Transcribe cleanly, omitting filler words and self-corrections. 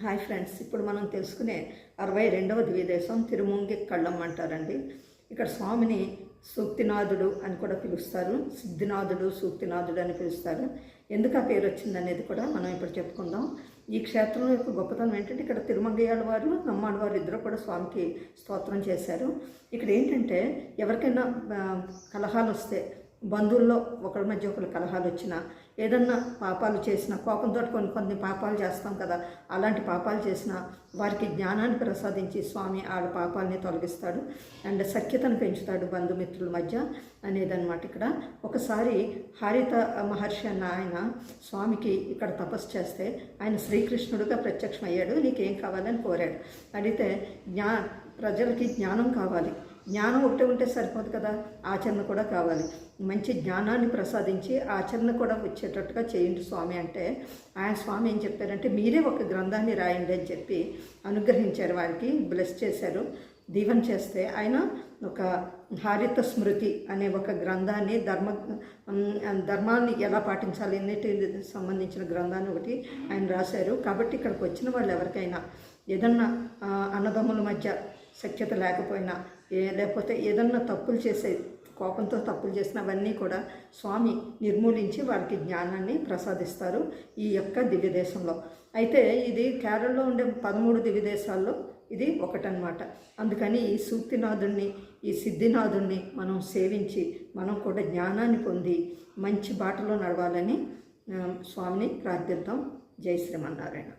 Hi friends, ఇప్పుడు మనం తెలుసుకునే 62వ దివ్యదేశం తిరుముంగి కళ్ళం అంటారండి. ఇక్కడ స్వామిని సూక్తినాథుడు అని కూడా పిలుస్తారు, సిద్ధినాథుడు, సూక్తినాథుడు అని పిలుస్తారు. ఎందుకు ఆ పేరు వచ్చింది అనేది కూడా మనం ఇప్పుడు చెప్పుకుందాం. ఈ క్షేత్రం యొక్క గొప్పతనం ఏంటంటే ఇక్కడ తిరుమంగయ్యాల వారు, నమ్మాళ్ళ వారు ఇద్దరు కూడా స్వామికి స్తోత్రం చేశారు. ఇక్కడ ఏంటంటే ఎవరికైనా కలహాలు వస్తే, బంధువుల్లో ఒకరి మధ్య ఒకరి కలహాలు వచ్చినా, ఏదన్నా పాపాలు చేసినా, కోపంతో కొన్ని పాపాలు చేస్తాం కదా, అలాంటి పాపాలు చేసినా వారికి జ్ఞానాన్ని ప్రసాదించి స్వామి ఆడ పాపాలని తొలగిస్తాడు అండ్ సఖ్యతను పెంచుతాడు బంధుమిత్రుల మధ్య అనేదన్నమాట. ఇక్కడ ఒకసారి హారిత మహర్షి అన్న ఆయన స్వామికి ఇక్కడ తపస్సు చేస్తే ఆయన శ్రీకృష్ణుడుగా ప్రత్యక్షమయ్యాడు. నీకేం కావాలని కోరాడు. అడిగితే ప్రజలకి జ్ఞానం కావాలి, జ్ఞానం ఒకటే ఉంటే సరిపోదు కదా, ఆచరణ కూడా కావాలి. మంచి జ్ఞానాన్ని ప్రసాదించి ఆచరణ కూడా వచ్చేటట్టుగా చేయండి స్వామి అంటే, ఆయన స్వామి ఏం చెప్పారంటే మీరే ఒక గ్రంథాన్ని రాయండి అని చెప్పి అనుగ్రహించారు. వారికి బ్లెస్ చేశారు, దీవెన చేస్తే ఆయన ఒక హారిత స్మృతి అనే ఒక గ్రంథాన్ని ధర్మాన్ని ఎలా పాటించాలి అన్నిటి సంబంధించిన గ్రంథాన్ని ఒకటి ఆయన రాశారు. కాబట్టి ఇక్కడికి వచ్చిన వాళ్ళు ఎవరికైనా ఏదన్నా అన్నదమ్ముల మధ్య సఖ్యత లేకపోయినా, లేకపోతే ఏదన్నా తప్పులు చేసే, కోపంతో తప్పులు చేసిన అవన్నీ కూడా స్వామి నిర్మూలించి వారికి జ్ఞానాన్ని ప్రసాదిస్తారు ఈ యొక్క దివ్యదేశంలో. అయితే ఇది కేరళలో ఉండే 13 దివ్యదేశాల్లో ఇది ఒకటనమాట. అందుకని ఈ సూక్తినాథుడిని, ఈ సిద్ధినాథుడిని మనం సేవించి మనం కూడా జ్ఞానాన్ని పొంది మంచి బాటలో నడవాలని స్వామిని ప్రార్థిద్దాం. జై శ్రీమన్నారాయణ.